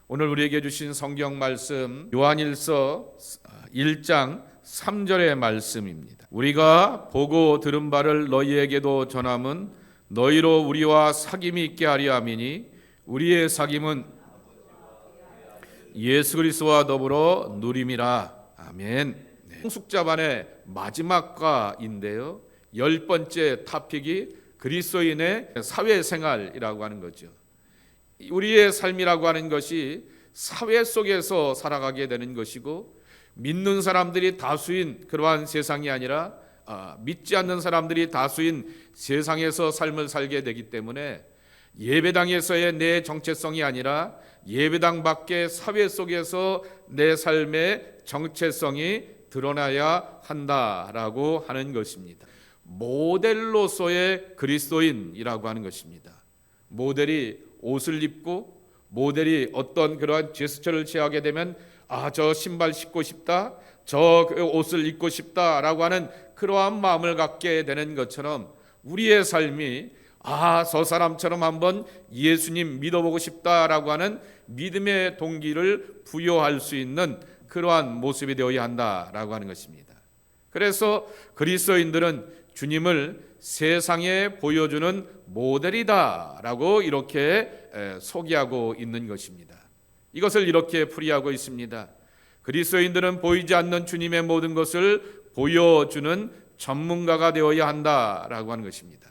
오늘 우리에게 주신 성경 말씀 요한일서 1장 3절의 말씀입니다. 우리가 보고 들은 바를 너희에게도 전함은 너희로 우리와 사귐이 있게 하려 함이니 우리의 사귐은 예수 그리스도와 더불어 누림이라. 아멘. 성숙자반의 마지막 과인데요, 10번째 토픽이 그리스도인의 사회생활이라고 하는 거죠. 우리의 삶이라고 하는 것이 사회 속에서 살아가게 되는 것이고, 믿는 사람들이 다수인 그러한 세상이 아니라 믿지 않는 사람들이 다수인 세상에서 삶을 살게 되기 때문에 예배당에서의 내 정체성이 아니라 예배당 밖의 사회 속에서 내 삶의 정체성이 드러나야 한다라고 하는 것입니다. 모델로서의 그리스도인이라고 하는 것입니다. 모델이 옷을 입고 모델이 어떤 그러한 제스처를 취하게 되면 저 신발 신고 싶다, 저 옷을 입고 싶다라고 하는 그러한 마음을 갖게 되는 것처럼 우리의 삶이 저 사람처럼 한번 예수님 믿어보고 싶다라고 하는 믿음의 동기를 부여할 수 있는 그러한 모습이 되어야 한다라고 하는 것입니다. 그래서 그리스도인들은 주님을 세상에 보여주는 모델이다라고 이렇게 소개하고 있는 것입니다. 이것을 이렇게 풀이하고 있습니다. 그리스도인들은 보이지 않는 주님의 모든 것을 보여주는 전문가가 되어야 한다라고 하는 것입니다.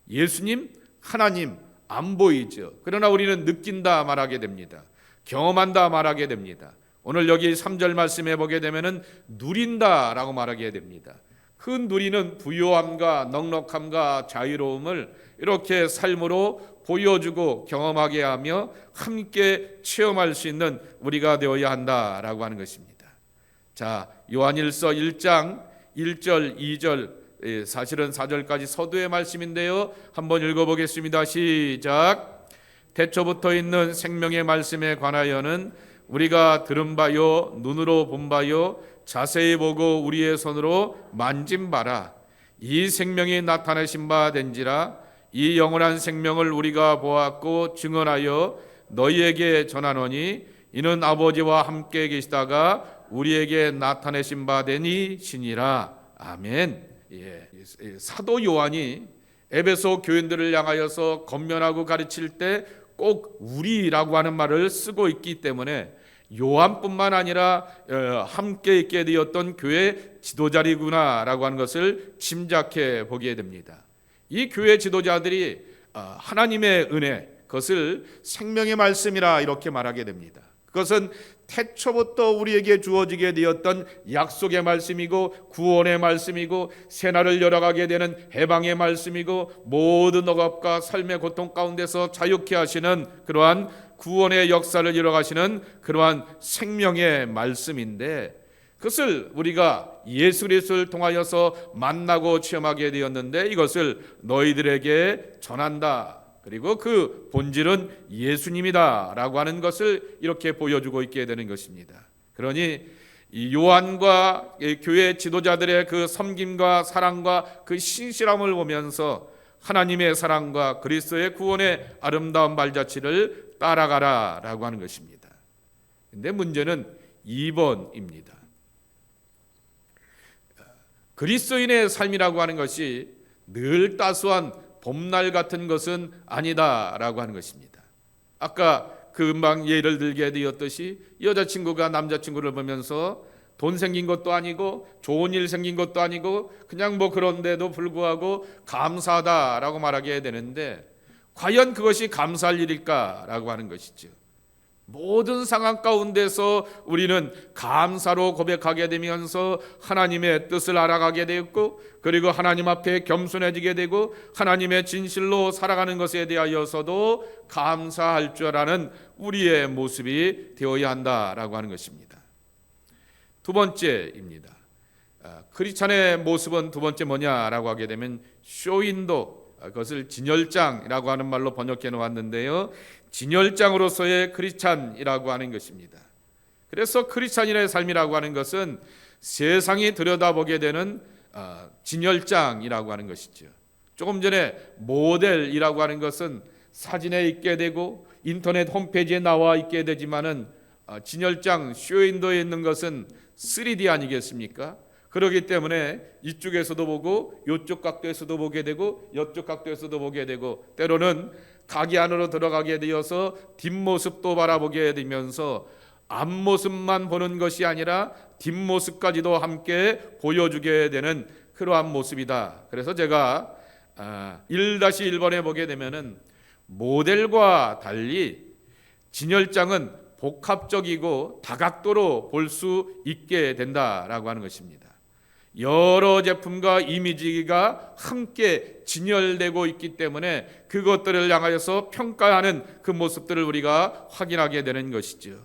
예수님, 하나님 안 보이죠. 그러나 우리는 느낀다 말하게 됩니다. 경험한다 말하게 됩니다. 오늘 여기 3절 말씀해 보게 되면은 누린다라고 말하게 됩니다. 그 누리는 부요함과 넉넉함과 자유로움을 이렇게 삶으로 보여주고 경험하게 하며 함께 체험할 수 있는 우리가 되어야 한다라고 하는 것입니다. 자, 요한일서 1장 1절, 2절, 사실은 4절까지 서두의 말씀인데요, 한번 읽어보겠습니다. 시작. 태초부터 있는 생명의 말씀에 관하여는 우리가 들은 바요, 눈으로 본 바요, 자세히 보고 우리의 손으로 만진 바라. 이 생명이 나타내신 바 된지라. 이 영원한 생명을 우리가 보았고 증언하여 너희에게 전하노니 이는 아버지와 함께 계시다가 우리에게 나타내신 바 되니 신이라. 아멘. 사도 요한이 에베소 교인들을 향하여서 권면하고 가르칠 때 꼭 우리라고 하는 말을 쓰고 있기 때문에 요한뿐만 아니라 함께 있게 되었던 교회 지도자리구나라고 하는 것을 짐작해 보게 됩니다. 이 교회 지도자들이 하나님의 은혜, 그것을 생명의 말씀이라 이렇게 말하게 됩니다. 그것은 태초부터 우리에게 주어지게 되었던 약속의 말씀이고 구원의 말씀이고 새날을 열어가게 되는 해방의 말씀이고 모든 억압과 삶의 고통 가운데서 자유케 하시는 그러한 구원의 역사를 이뤄가시는 그러한 생명의 말씀인데, 그것을 우리가 예수 그리스도를 통하여서 만나고 체험하게 되었는데 이것을 너희들에게 전한다. 그리고 그 본질은 예수님이다 라고 하는 것을 이렇게 보여주고 있게 되는 것입니다. 그러니 이 요한과 교회 지도자들의 그 섬김과 사랑과 그 신실함을 보면서 하나님의 사랑과 그리스도의 구원의 아름다운 발자취를 따라가라 라고 하는 것입니다. 그런데 문제는 2번입니다. 그리스도인의 삶이라고 하는 것이 늘 따스한 봄날 같은 것은 아니다라고 하는 것입니다. 아까 금방 예를 들게 되었듯이 여자친구가 남자친구를 보면서 돈 생긴 것도 아니고 좋은 일 생긴 것도 아니고 그냥 그런데도 불구하고 감사하다라고 말하게 되는데, 과연 그것이 감사할 일일까라고 하는 것이죠. 모든 상황 가운데서 우리는 감사로 고백하게 되면서 하나님의 뜻을 알아가게 되었고, 그리고 하나님 앞에 겸손해지게 되고 하나님의 진실로 살아가는 것에 대하여서도 감사할 줄 아는 우리의 모습이 되어야 한다라고 하는 것입니다. 두 번째입니다. 크리스찬의 모습은 두 번째 뭐냐라고 하게 되면 쇼윈도, 그것을 진열장이라고 하는 말로 번역해 놓았는데요, 진열장으로서의 크리스찬이라고 하는 것입니다. 그래서 크리스찬인의 삶이라고 하는 것은 세상이 들여다보게 되는 진열장이라고 하는 것이죠. 조금 전에 모델이라고 하는 것은 사진에 있게 되고 인터넷 홈페이지에 나와 있게 되지만은 진열장 쇼윈도에 있는 것은 3D 아니겠습니까? 그렇기 때문에 이쪽에서도 보고 이쪽 각도에서도 보게 되고 이쪽 각도에서도 보게 되고 때로는 가게 안으로 들어가게 되어서 뒷모습도 바라보게 되면서 앞모습만 보는 것이 아니라 뒷모습까지도 함께 보여주게 되는 그러한 모습이다. 그래서 제가 1-1번에 보게 되면은 모델과 달리 진열장은 복합적이고 다각도로 볼 수 있게 된다라고 하는 것입니다. 여러 제품과 이미지가 함께 진열되고 있기 때문에 그것들을 향하여서 평가하는 그 모습들을 우리가 확인하게 되는 것이죠.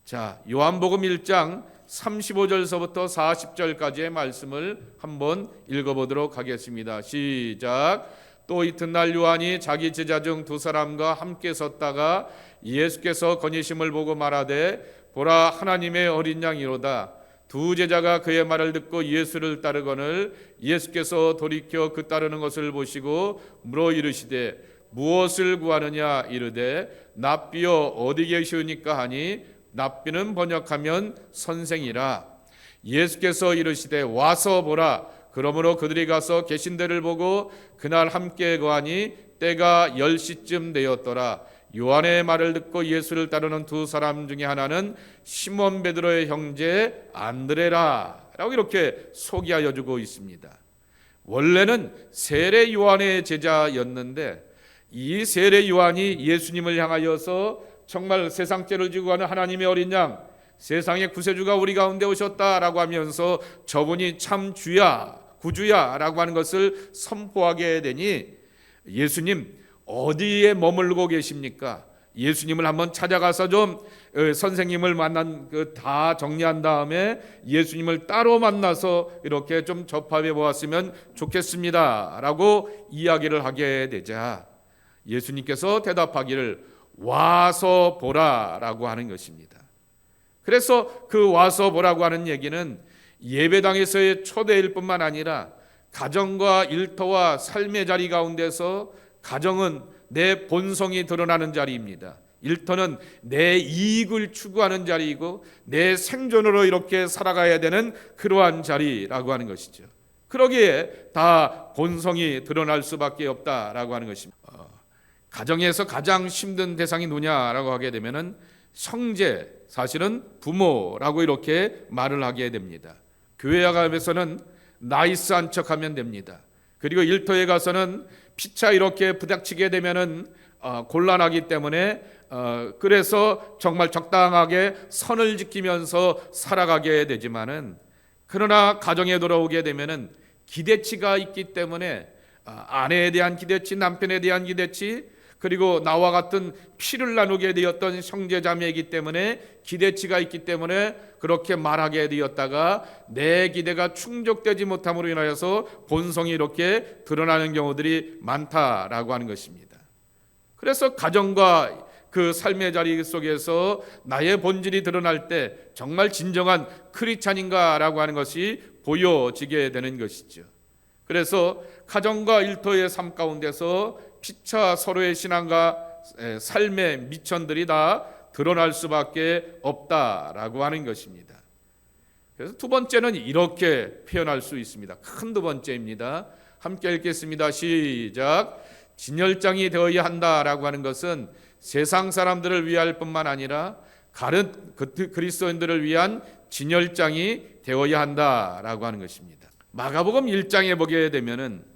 자, 요한복음 1장 35절서부터 40절까지의 말씀을 한번 읽어보도록 하겠습니다. 시작. 또 이튿날 요한이 자기 제자 중 2사람과 함께 섰다가 예수께서 거니심을 보고 말하되 보라 하나님의 어린 양이로다. 2 제자가 그의 말을 듣고 예수를 따르거늘 예수께서 돌이켜 그 따르는 것을 보시고 물어 이르시되 무엇을 구하느냐 이르되 납비여 어디 계시오니까 하니 납비는 번역하면 선생이라. 예수께서 이르시되 와서 보라. 그러므로 그들이 가서 계신 데를 보고 그날 함께 거하니 때가 10시쯤 되었더라. 요한의 말을 듣고 예수를 따르는 2사람 중에 하나는 시몬 베드로의 형제 안드레라 라고 이렇게 소개하여 주고 있습니다. 원래는 세례 요한의 제자였는데 이 세례 요한이 예수님을 향하여서 정말 세상죄를 지고 가는 하나님의 어린 양, 세상의 구세주가 우리 가운데 오셨다라고 하면서 저분이 참 주야, 구주야 라고 하는 것을 선포하게 되니 예수님 어디에 머물고 계십니까? 예수님을 한번 찾아가서 좀 선생님을 만난 다 정리한 다음에 예수님을 따로 만나서 이렇게 좀 접합해 보았으면 좋겠습니다 라고 이야기를 하게 되자 예수님께서 대답하기를 와서 보라라고 하는 것입니다. 그래서 그 와서 보라고 하는 얘기는 예배당에서의 초대일 뿐만 아니라 가정과 일터와 삶의 자리 가운데서 가정은 내 본성이 드러나는 자리입니다. 일터는 내 이익을 추구하는 자리이고 내 생존으로 이렇게 살아가야 되는 그러한 자리라고 하는 것이죠. 그러기에 다 본성이 드러날 수밖에 없다라고 하는 것입니다. 가정에서 가장 힘든 대상이 누구냐라고 하게 되면은 형제, 사실은 부모라고 이렇게 말을 하게 됩니다. 교회 가면서는 나이스한 척하면 됩니다. 그리고 일터에 가서는 피차 이렇게 부닥치게 되면은 곤란하기 때문에 그래서 정말 적당하게 선을 지키면서 살아가게 되지만은 그러나 가정에 돌아오게 되면은 기대치가 있기 때문에 아내에 대한 기대치, 남편에 대한 기대치, 그리고 나와 같은 피를 나누게 되었던 형제자매이기 때문에 기대치가 있기 때문에 그렇게 말하게 되었다가 내 기대가 충족되지 못함으로 인하여서 본성이 이렇게 드러나는 경우들이 많다라고 하는 것입니다. 그래서 가정과 그 삶의 자리 속에서 나의 본질이 드러날 때 정말 진정한 크리스찬인가라고 하는 것이 보여지게 되는 것이죠. 그래서 가정과 일터의 삶 가운데서 피차 서로의 신앙과 삶의 미천들이 다 드러날 수밖에 없다라고 하는 것입니다. 그래서 두 번째는 이렇게 표현할 수 있습니다. 큰 두 번째입니다. 함께 읽겠습니다. 시작. 진열장이 되어야 한다라고 하는 것은 세상 사람들을 위할 뿐만 아니라 다른 그리스도인들을 위한 진열장이 되어야 한다라고 하는 것입니다. 마가복음 1장에 보게 되면은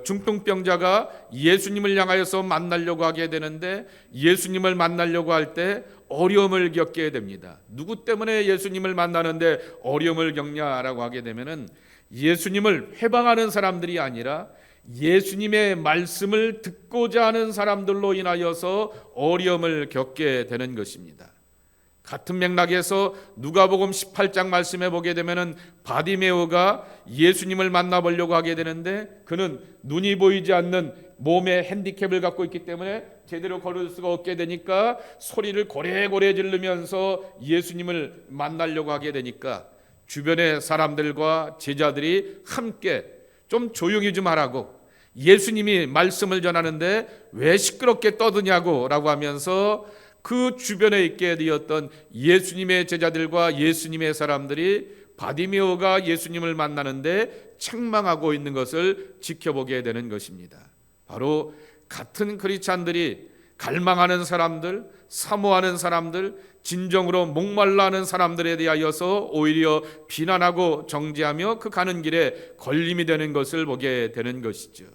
중풍병자가 예수님을 향하여서 만나려고 하게 되는데 예수님을 만나려고 할 때 어려움을 겪게 됩니다. 누구 때문에 예수님을 만나는데 어려움을 겪냐라고 하게 되면은 예수님을 회방하는 사람들이 아니라 예수님의 말씀을 듣고자 하는 사람들로 인하여서 어려움을 겪게 되는 것입니다. 같은 맥락에서 누가복음 18장 말씀해 보게 되면은 바디메오가 예수님을 만나보려고 하게 되는데 그는 눈이 보이지 않는 몸의 핸디캡을 갖고 있기 때문에 제대로 걸을 수가 없게 되니까 소리를 고래고래 지르면서 예수님을 만나려고 하게 되니까 주변의 사람들과 제자들이 함께 좀 조용히 좀 하라고 예수님이 말씀을 전하는데 왜 시끄럽게 떠드냐고 라고 하면서 그 주변에 있게 되었던 예수님의 제자들과 예수님의 사람들이 바디메오가 예수님을 만나는데 책망하고 있는 것을 지켜보게 되는 것입니다. 바로 같은 크리스찬들이 갈망하는 사람들, 사모하는 사람들, 진정으로 목말라 하는 사람들에 대하여서 오히려 비난하고 정죄하며 그 가는 길에 걸림이 되는 것을 보게 되는 것이죠.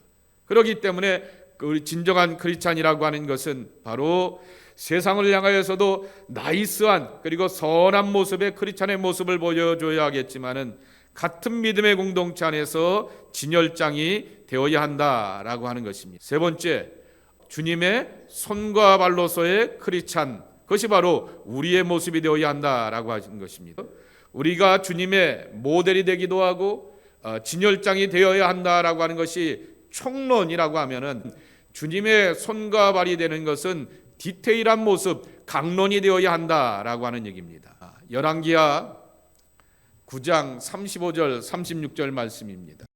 그렇기 때문에 우리 진정한 크리스찬이라고 하는 것은 바로 세상을 향하여서도 나이스한 그리고 선한 모습의 크리스찬의 모습을 보여줘야 하겠지만은 같은 믿음의 공동체 안에서 진열장이 되어야 한다라고 하는 것입니다. 세 번째, 주님의 손과 발로서의 크리스찬, 그것이 바로 우리의 모습이 되어야 한다라고 하신 것입니다. 우리가 주님의 모델이 되기도 하고 진열장이 되어야 한다라고 하는 것이 총론이라고 하면은 주님의 손과 발이 되는 것은 디테일한 모습, 강론이 되어야 한다라고 하는 얘기입니다. 열왕기하 9장 35절 36절 말씀입니다.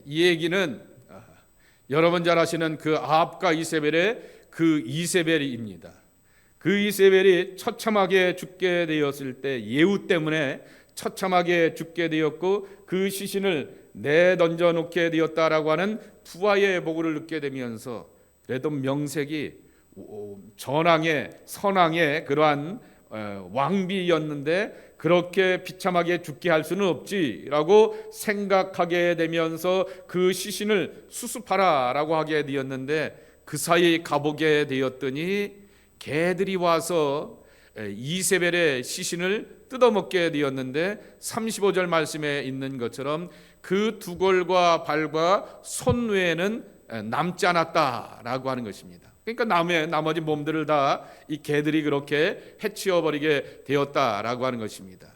이 얘기는 여러분 잘 아시는 그 아합과 이세벨의 그 이세벨입니다. 그 이세벨이 처참하게 죽게 되었을 때 예후 때문에 처참하게 죽게 되었고 그 시신을 내던져 놓게 되었다라고 하는 부하의 보고를 듣게 되면서 그래도 명색이 전왕의 선왕의 그러한 왕비였는데 그렇게 비참하게 죽게 할 수는 없지라고 생각하게 되면서 그 시신을 수습하라라고 하게 되었는데 그 사이 가보게 되었더니 개들이 와서 이세벨의 시신을 뜯어먹게 되었는데 35절 말씀에 있는 것처럼 그 두골과 발과 손 외에는 남지 않았다라고 하는 것입니다. 그러니까 나머지 몸들을 다 이 개들이 그렇게 해치워버리게 되었다라고 하는 것입니다.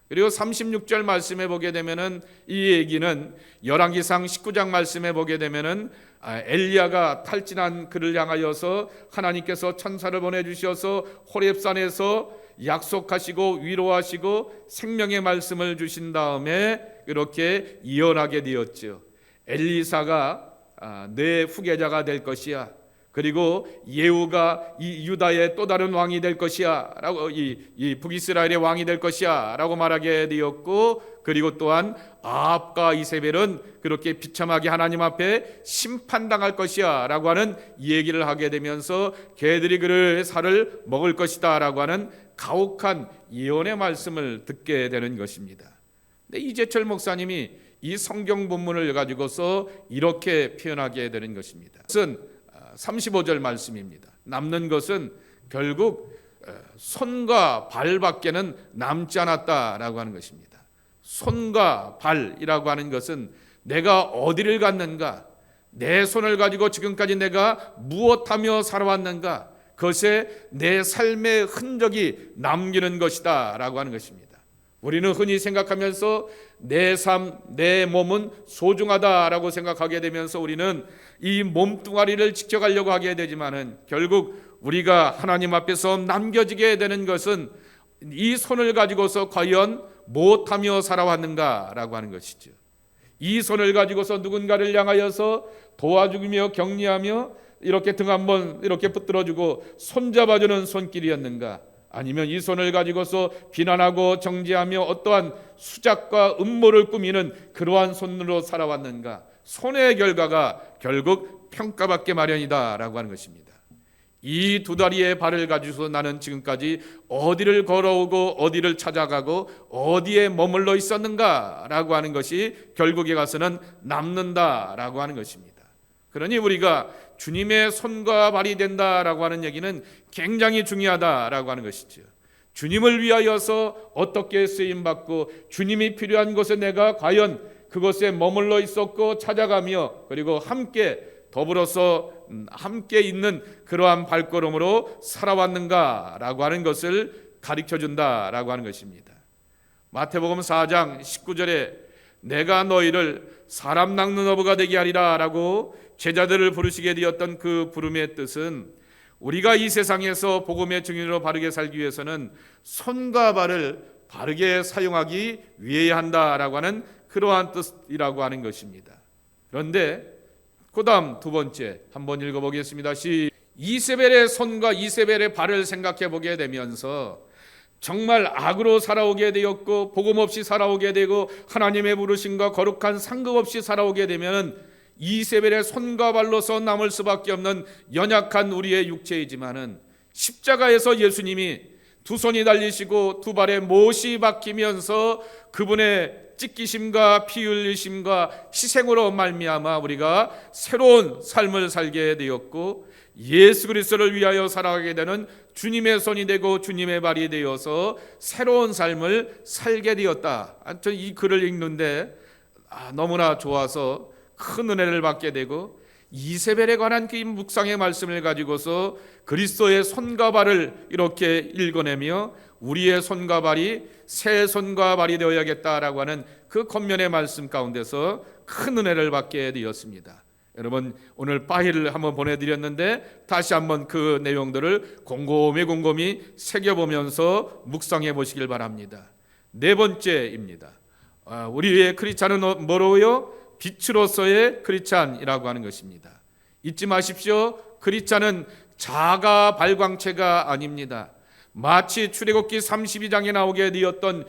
그리고 36절 말씀에 보게 되면은 이 얘기는 열왕기상 19장 말씀에 보게 되면은 엘리야가 탈진한 그를 향하여서 하나님께서 천사를 보내주셔서 호렙산에서 약속하시고 위로하시고 생명의 말씀을 주신 다음에 이렇게 예언하게 되었죠. 엘리사가 내 후계자가 될 것이야. 그리고 예후가 이 유다의 또 다른 왕이 될 것이야 라고 이 북이스라엘의 왕이 될 것이야 라고 말하게 되었고 그리고 또한 아합과 이세벨은 그렇게 비참하게 하나님 앞에 심판당할 것이야 라고 하는 얘기를 하게 되면서 개들이 그를 살을 먹을 것이다 라고 하는 가혹한 예언의 말씀을 듣게 되는 것입니다. 근데 이재철 목사님이 이 성경 본문을 가지고서 이렇게 표현하게 되는 것입니다. 그것은 35절 말씀입니다. 남는 것은 결국 손과 발밖에는 남지 않았다라고 하는 것입니다. 손과 발이라고 하는 것은 내가 어디를 갔는가, 내 손을 가지고 지금까지 내가 무엇하며 살아왔는가, 그것에 내 삶의 흔적이 남기는 것이다 라고 하는 것입니다. 우리는 흔히 생각하면서 내 삶, 내 몸은 소중하다라고 생각하게 되면서 우리는 이 몸뚱아리를 지켜가려고 하게 되지만은 결국 우리가 하나님 앞에서 남겨지게 되는 것은 이 손을 가지고서 과연 무엇하며 살아왔는가라고 하는 것이죠. 이 손을 가지고서 누군가를 향하여서 도와주며 격려하며 이렇게 등 한번 이렇게 붙들어주고 손잡아주는 손길이었는가, 아니면 이 손을 가지고서 비난하고 정죄하며 어떠한 수작과 음모를 꾸미는 그러한 손으로 살아왔는가. 손의 결과가 결국 평가받게 마련이다라고 하는 것입니다. 이 두 다리의 발을 가지고서 나는 지금까지 어디를 걸어오고 어디를 찾아가고 어디에 머물러 있었는가라고 하는 것이 결국에 가서는 남는다라고 하는 것입니다. 그러니 우리가 주님의 손과 발이 된다라고 하는 얘기는 굉장히 중요하다라고 하는 것이죠. 주님을 위하여서 어떻게 쓰임받고 주님이 필요한 곳에 내가 과연 그곳에 머물러 있었고 찾아가며 그리고 함께 더불어서 함께 있는 그러한 발걸음으로 살아왔는가라고 하는 것을 가르쳐준다라고 하는 것입니다. 마태복음 4장 19절에 내가 너희를 사람 낚는 어부가 되게 하리라 라고 제자들을 부르시게 되었던 그 부름의 뜻은 우리가 이 세상에서 복음의 증인으로 바르게 살기 위해서는 손과 발을 바르게 사용하기 위해야 한다라고 하는 그러한 뜻이라고 하는 것입니다. 그런데 그 다음 두 번째 한번 읽어보겠습니다. 이세벨의 손과 이세벨의 발을 생각해 보게 되면서 정말 악으로 살아오게 되었고 복음 없이 살아오게 되고 하나님의 부르심과 거룩한 상급 없이 살아오게 되면 이세벨의 손과 발로서 남을 수밖에 없는 연약한 우리의 육체이지만은 십자가에서 예수님이 두 손이 달리시고 두 발에 못이 박히면서 그분의 찢기심과 피 흘리심과 희생으로 말미암아 우리가 새로운 삶을 살게 되었고 예수 그리스도를 위하여 살아가게 되는 주님의 손이 되고 주님의 발이 되어서 새로운 삶을 살게 되었다. 저는 이 글을 읽는데 너무나 좋아서 큰 은혜를 받게 되고 이세벨에 관한 그 묵상의 말씀을 가지고서 그리스도의 손과 발을 이렇게 읽어내며 우리의 손과 발이 새 손과 발이 되어야겠다라고 하는 그 겉면의 말씀 가운데서 큰 은혜를 받게 되었습니다. 여러분 오늘 파일을 한번 보내드렸는데 다시 한번 그 내용들을 곰곰이 새겨보면서 묵상해 보시길 바랍니다. 네 번째입니다. 우리의 크리스찬은 뭐로요? 빛으로서의 크리스찬이라고 하는 것입니다. 잊지 마십시오. 크리스찬은 자가 발광체가 아닙니다. 마치 출애굽기 32장에 나오게 되었던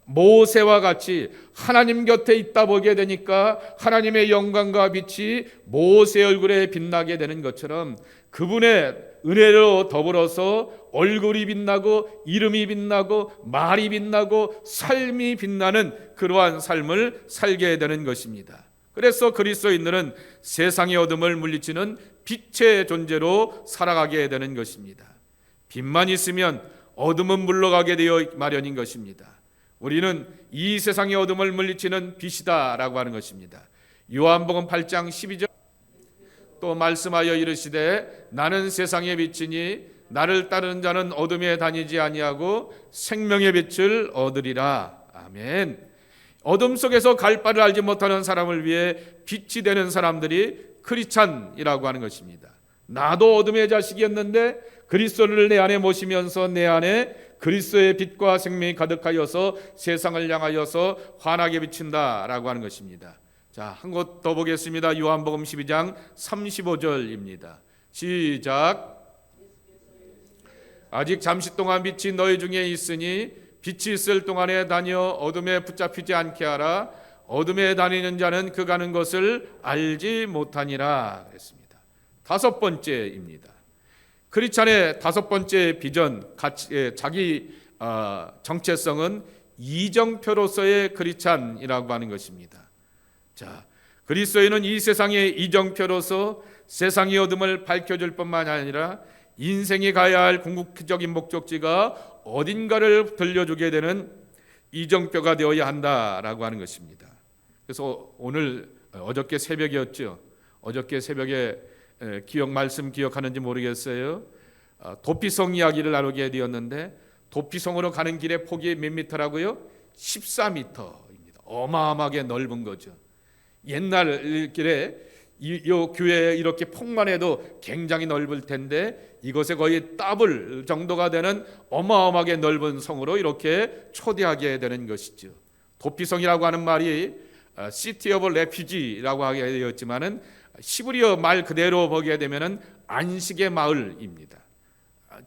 모세와 같이 하나님 곁에 있다 보게 되니까 하나님의 영광과 빛이 모세 얼굴에 빛나게 되는 것처럼 그분의 은혜로 더불어서 얼굴이 빛나고 이름이 빛나고 말이 빛나고 삶이 빛나는 그러한 삶을 살게 되는 것입니다. 그래서 그리스도인들은 세상의 어둠을 물리치는 빛의 존재로 살아가게 되는 것입니다. 빛만 있으면 어둠은 물러가게 되어 마련인 것입니다. 우리는 이 세상의 어둠을 물리치는 빛이다라고 하는 것입니다. 요한복음 8장 12절 또 말씀하여 이르시되 나는 세상의 빛이니 나를 따르는 자는 어둠에 다니지 아니하고 생명의 빛을 얻으리라. 아멘. 어둠 속에서 갈 바를 알지 못하는 사람을 위해 빛이 되는 사람들이 크리스찬이라고 하는 것입니다. 나도 어둠의 자식이었는데 그리스도를 내 안에 모시면서 내 안에 그리스도의 빛과 생명이 가득하여서 세상을 향하여서 환하게 비친다라고 하는 것입니다. 자, 한 곳 더 보겠습니다. 요한복음 12장 35절입니다. 시작. 아직 잠시 동안 빛이 너희 중에 있으니 빛이 있을 동안에 다녀 어둠에 붙잡히지 않게 하라. 어둠에 다니는 자는 그 가는 것을 알지 못하니라 그랬습니다. 다섯 번째입니다. 크리스찬의 다섯 번째 비전, 자기 정체성은 이정표로서의 크리스찬이라고 하는 것입니다. 자, 그리스도인은 이 세상의 이정표로서 세상의 어둠을 밝혀줄 뿐만 아니라 인생이 가야 할 궁극적인 목적지가 어딘가를 들려주게 되는 이정표가 되어야 한다라고 하는 것입니다. 그래서 오늘 어저께 새벽이었죠. 어저께 새벽에 말씀 기억하는지 모르겠어요. 도피성 이야기를 나누게 되었는데 도피성으로 가는 길의 폭이 몇 미터라고요? 14미터입니다. 어마어마하게 넓은 거죠. 옛날 길에 이 교회 이렇게 폭만 해도 굉장히 넓을 텐데 이것에 거의 더블 정도가 되는 어마어마하게 넓은 성으로 이렇게 초대하게 되는 것이죠. 도피성이라고 하는 말이 City of Refuge라고 하게 되었지만은 히브리어 말 그대로 보게 되면은 안식의 마을입니다.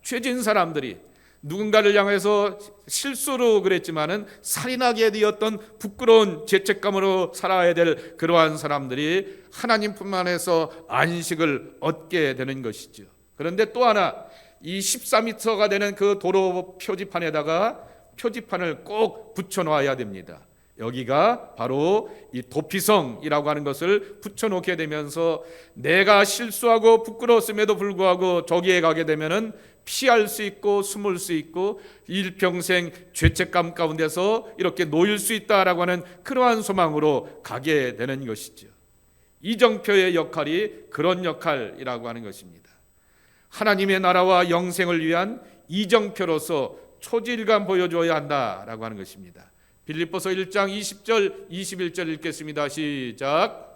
죄진 사람들이 누군가를 향해서 실수로 그랬지만은 살인하게 되었던 부끄러운 죄책감으로 살아야 될 그러한 사람들이 하나님 뿐만 해서 안식을 얻게 되는 것이죠. 그런데 또 하나 이 14m가 되는 그 도로 표지판에다가 표지판을 꼭 붙여놓아야 됩니다. 여기가 바로 이 도피성이라고 하는 것을 붙여놓게 되면서 내가 실수하고 부끄러웠음에도 불구하고 저기에 가게 되면은 피할 수 있고 숨을 수 있고 일평생 죄책감 가운데서 이렇게 놓일 수 있다라고 하는 그러한 소망으로 가게 되는 것이죠. 이정표의 역할이 그런 역할이라고 하는 것입니다. 하나님의 나라와 영생을 위한 이정표로서 초질감 보여줘야 한다라고 하는 것입니다. 빌립보서 1장 20절 21절 읽겠습니다. 시작.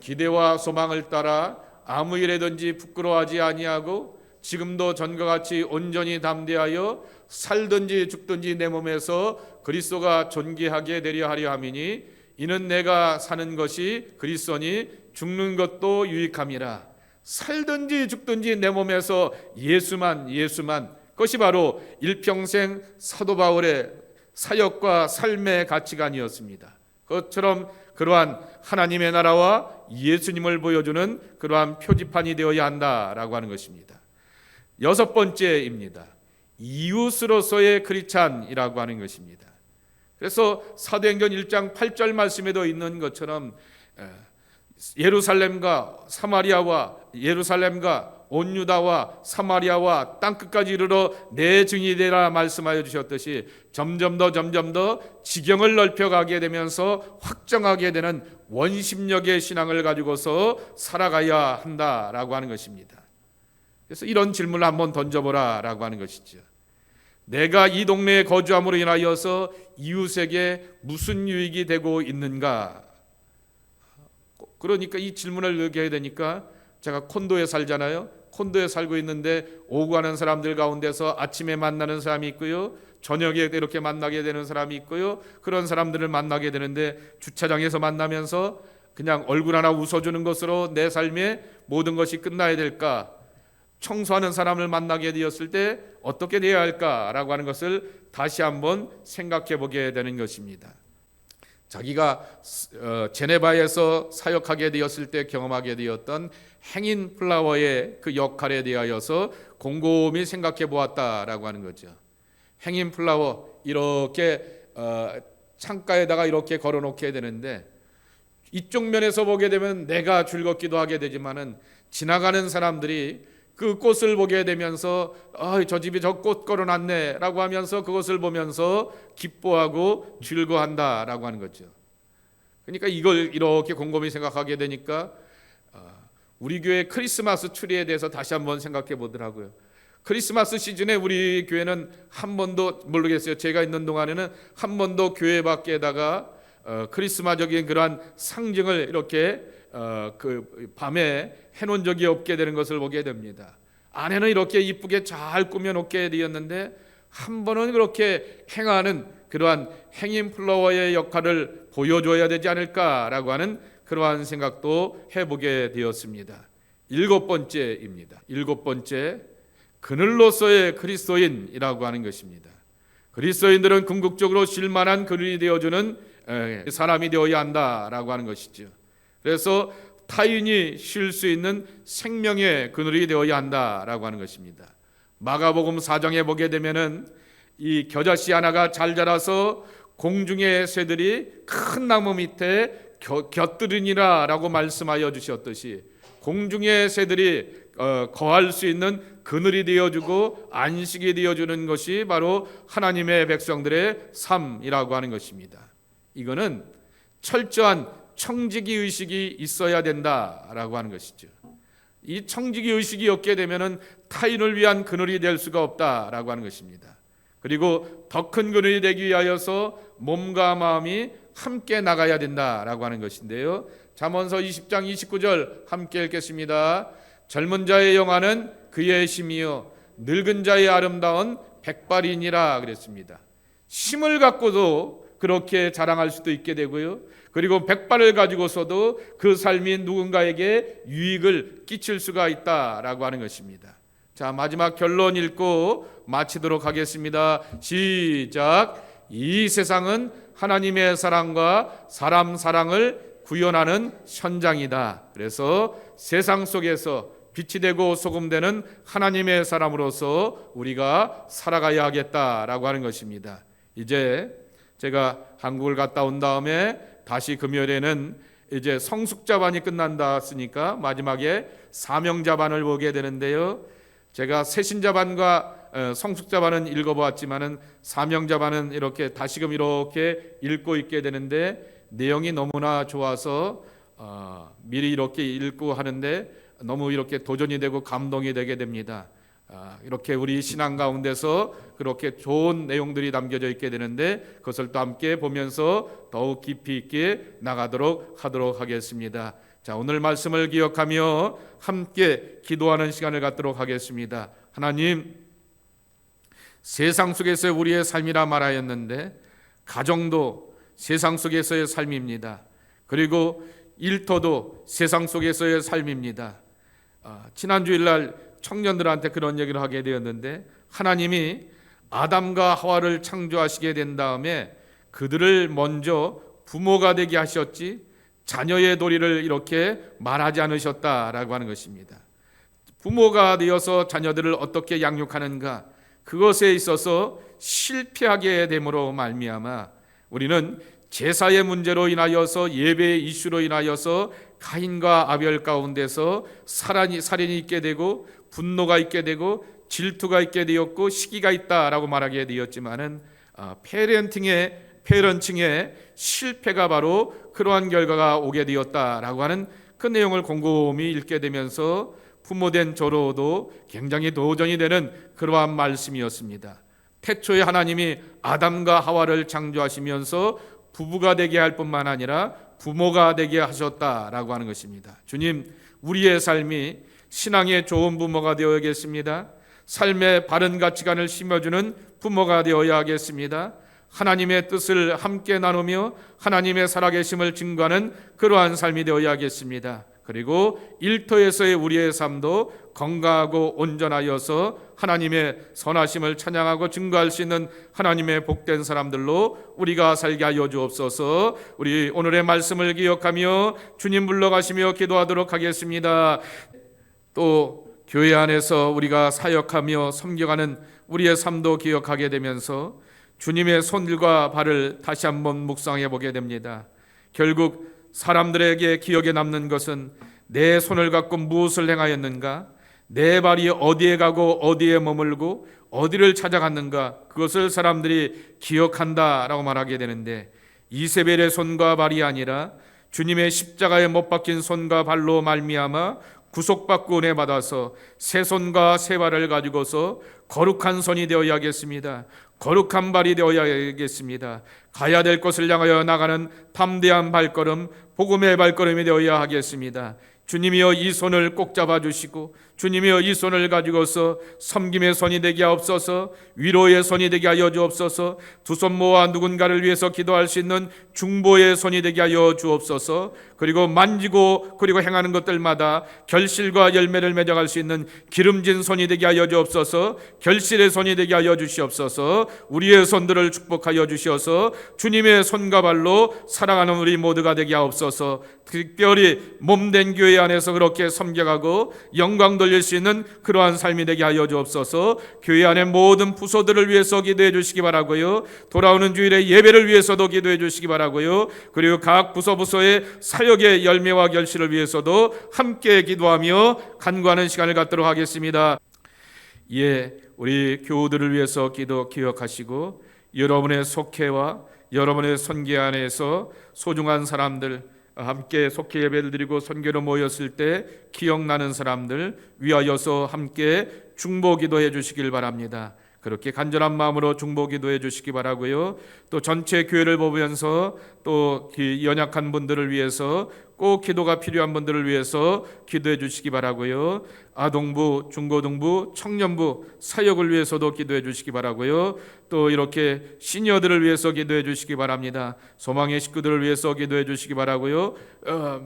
기대와 소망을 따라 아무 일에든지 부끄러워하지 아니하고 지금도 전과 같이 온전히 담대하여 살든지 죽든지 내 몸에서 그리스도가 존귀하게 되려 하려 함이니 이는 내가 사는 것이 그리스도니 죽는 것도 유익함이라. 살든지 죽든지 내 몸에서 예수만 그것이 바로 일평생 사도 바울의 사역과 삶의 가치관이었습니다. 그것처럼 그러한 하나님의 나라와 예수님을 보여주는 그러한 표지판이 되어야 한다라고 하는 것입니다. 여섯 번째입니다. 이웃으로서의 크리스찬이라고 하는 것입니다. 그래서 사도행전 1장 8절 말씀에도 있는 것처럼 예루살렘과 온 유다와 사마리아와 땅끝까지 이르러 내 증인이 되라 말씀하여 주셨듯이 점점 더 지경을 넓혀가게 되면서 확정하게 되는 원심력의 신앙을 가지고서 살아가야 한다라고 하는 것입니다. 그래서 이런 질문을 한번 던져보라 라고 하는 것이죠. 내가 이 동네에 거주함으로 인하여서 이웃에게 무슨 유익이 되고 있는가? 그러니까 이 질문을 이렇게 해야 되니까 제가 콘도에 살잖아요. 콘도에 살고 있는데 오고 가는 사람들 가운데서 아침에 만나는 사람이 있고요, 저녁에 이렇게 만나게 되는 사람이 있고요, 그런 사람들을 만나게 되는데 주차장에서 만나면서 그냥 얼굴 하나 웃어주는 것으로 내 삶의 모든 것이 끝나야 될까? 청소하는 사람을 만나게 되었을 때 어떻게 되어야 할까라고 하는 것을 다시 한번 생각해 보게 되는 것입니다. 자기가 제네바에서 사역하게 되었을 때 경험하게 되었던 행인 플라워의 그 역할에 대하여서 곰곰이 생각해 보았다라고 하는 거죠. 행인 플라워 이렇게 창가에다가 이렇게 걸어놓게 되는데 이쪽 면에서 보게 되면 내가 즐겁기도 하게 되지만은 지나가는 사람들이 그 꽃을 보게 되면서 저 집에 저 꽃 걸어놨네 라고 하면서 그것을 보면서 기뻐하고 즐거워한다라고 하는 거죠. 그러니까 이걸 이렇게 곰곰이 생각하게 되니까 우리 교회 크리스마스 추리에 대해서 다시 한번 생각해 보더라고요. 크리스마스 시즌에 우리 교회는 한 번도 모르겠어요. 제가 있는 동안에는 한 번도 교회 밖에다가 크리스마적인 그러한 상징을 이렇게 그 밤에 해놓은 적이 없게 되는 것을 보게 됩니다. 안에는 이렇게 이쁘게 잘 꾸며놓게 되었는데 한 번은 그렇게 행하는 그러한 행인 플라워의 역할을 보여줘야 되지 않을까라고 하는 그러한 생각도 해보게 되었습니다. 일곱 번째입니다. 일곱 번째, 그늘로서의 그리스도인이라고 하는 것입니다. 그리스도인들은 궁극적으로 쉴만한 그늘이 되어주는 사람이 되어야 한다라고 하는 것이죠. 그래서 타인이 쉴 수 있는 생명의 그늘이 되어야 한다라고 하는 것입니다. 마가복음 4장에 보게 되면은 이 겨자씨 하나가 잘 자라서 공중의 새들이 큰 나무 밑에 곁들이니라라고 말씀하여 주셨듯이 공중의 새들이 거할 수 있는 그늘이 되어주고 안식이 되어주는 것이 바로 하나님의 백성들의 삶이라고 하는 것입니다. 이거는 철저한 청지기 의식이 있어야 된다라고 하는 것이죠. 이 청지기 의식이 없게 되면은 타인을 위한 그늘이 될 수가 없다라고 하는 것입니다. 그리고 더 큰 그늘이 되기 위하여서 몸과 마음이 함께 나가야 된다라고 하는 것인데요. 잠언서 20장 29절 함께 읽겠습니다. 젊은 자의 영화는 그의 힘이요 늙은 자의 아름다운 백발이니라 그랬습니다. 힘을 갖고도 그렇게 자랑할 수도 있게 되고요. 그리고 백발을 가지고서도 그 삶이 누군가에게 유익을 끼칠 수가 있다라고 하는 것입니다. 자, 마지막 결론 읽고 마치도록 하겠습니다. 시작. 이 세상은 하나님의 사랑과 사람 사랑을 구현하는 현장이다. 그래서 세상 속에서 빛이 되고 소금 되는 하나님의 사람으로서 우리가 살아가야 하겠다라고 하는 것입니다. 이제 제가 한국을 갔다 온 다음에 다시 금요일에는 이제 성숙자반이 끝난다 했으니까 마지막에 사명자반을 보게 되는데요. 제가 새신자반과 성숙자반은 읽어보았지만은 사명자반은 이렇게 다시금 이렇게 읽고 있게 되는데 내용이 너무나 좋아서 미리 이렇게 읽고 하는데 너무 이렇게 도전이 되고 감동이 되게 됩니다. 이렇게 우리 신앙 가운데서 그렇게 좋은 내용들이 담겨져 있게 되는데 그것을 또 함께 보면서 더욱 깊이 있게 나가도록 하도록 하겠습니다. 자, 오늘 말씀을 기억하며 함께 기도하는 시간을 갖도록 하겠습니다. 하나님, 세상 속에서 우리의 삶이라 말하였는데 가정도 세상 속에서의 삶입니다. 그리고 일터도 세상 속에서의 삶입니다. 지난 주일날 청년들한테 그런 얘기를 하게 되었는데 하나님이 아담과 하와를 창조하시게 된 다음에 그들을 먼저 부모가 되게 하셨지 자녀의 도리를 이렇게 말하지 않으셨다라고 하는 것입니다. 부모가 되어서 자녀들을 어떻게 양육하는가, 그것에 있어서 실패하게 됨으로 말미암아 우리는 제사의 문제로 인하여서, 예배의 이슈로 인하여서 가인과 아벨 가운데서 살인이 있게 되고 분노가 있게 되고 질투가 있게 되었고 시기가 있다라고 말하게 되었지만은 페런팅의 실패가 바로 그러한 결과가 오게 되었다라고 하는 그 내용을 곰곰이 읽게 되면서 부모된 저로도 굉장히 도전이 되는 그러한 말씀이었습니다. 태초에 하나님이 아담과 하와를 창조하시면서 부부가 되게 할 뿐만 아니라 부모가 되게 하셨다라고 하는 것입니다. 주님, 우리의 삶이 신앙의 좋은 부모가 되어야겠습니다. 삶의 바른 가치관을 심어주는 부모가 되어야 하겠습니다. 하나님의 뜻을 함께 나누며 하나님의 살아계심을 증거하는 그러한 삶이 되어야겠습니다. 그리고 일터에서의 우리의 삶도 건강하고 온전하여서 하나님의 선하심을 찬양하고 증거할 수 있는 하나님의 복된 사람들로 우리가 살게 하여 주옵소서. 우리 오늘의 말씀을 기억하며 주님 불러가시며 기도하도록 하겠습니다. 또 교회 안에서 우리가 사역하며 섬겨가는 우리의 삶도 기억하게 되면서 주님의 손과 발을 다시 한번 묵상해 보게 됩니다. 결국 사람들에게 기억에 남는 것은 내 손을 갖고 무엇을 행하였는가, 내 발이 어디에 가고 어디에 머물고 어디를 찾아갔는가, 그것을 사람들이 기억한다라고 말하게 되는데 이세벨의 손과 발이 아니라 주님의 십자가에 못 박힌 손과 발로 말미암아 구속받고 은혜 받아서 새 손과 새 발을 가지고서 거룩한 손이 되어야겠습니다. 거룩한 발이 되어야겠습니다. 가야 될 곳을 향하여 나가는 담대한 발걸음, 복음의 발걸음이 되어야 하겠습니다. 주님이여 이 손을 꼭 잡아주시고 주님이여 이 손을 가지고서 섬김의 손이 되게 하옵소서, 위로의 손이 되게 하여 주옵소서, 두 손 모아 누군가를 위해서 기도할 수 있는 중보의 손이 되게 하여 주옵소서, 그리고 만지고 그리고 행하는 것들마다 결실과 열매를 맺어갈 수 있는 기름진 손이 되게 하여 주옵소서, 결실의 손이 되게 하여 주시옵소서. 우리의 손들을 축복하여 주시어서 주님의 손과 발로 살아가는 우리 모두가 되게 하옵소서. 특별히 몸된 교회 안에서 그렇게 섬겨가고 영광 돌릴 수 있는 그러한 삶이 되게 하여 주옵소서. 교회 안의 모든 부서들을 위해서 기도해 주시기 바라고요. 돌아오는 주일에 예배를 위해서도 기도해 주시기 바라고요. 그리고 각 부서의 사역의 열매와 결실을 위해서도 함께 기도하며 간구하는 시간을 갖도록 하겠습니다. 우리 교우들을 위해서 기억하시고 여러분의 속회와 여러분의 선교 안에서 소중한 사람들, 함께 속회 예배를 드리고 선교로 모였을 때 기억나는 사람들 위하여서 함께 중보 기도해 주시길 바랍니다. 그렇게 간절한 마음으로 중보 기도해 주시기 바라고요. 또 전체 교회를 보면서 또 연약한 분들을 위해서 꼭 기도가 필요한 분들을 위해서 기도해 주시기 바라고요. 아동부, 중고등부, 청년부 사역을 위해서도 기도해 주시기 바라고요. 또 이렇게 시니어들을 위해서 기도해 주시기 바랍니다. 소망의 식구들을 위해서 기도해 주시기 바라고요.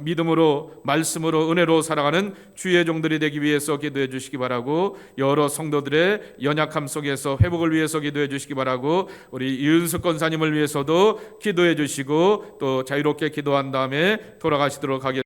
믿음으로 말씀으로 은혜로 살아가는 주의 종들이 되기 위해서 기도해 주시기 바라고, 여러 성도들의 연약함 속에서 회복을 위해서 기도해 주시기 바라고, 우리 이은숙 권사님을 위해서도 기도해 주시고 또 자유롭게 기도한 다음에 돌아가시도록 하겠습니다.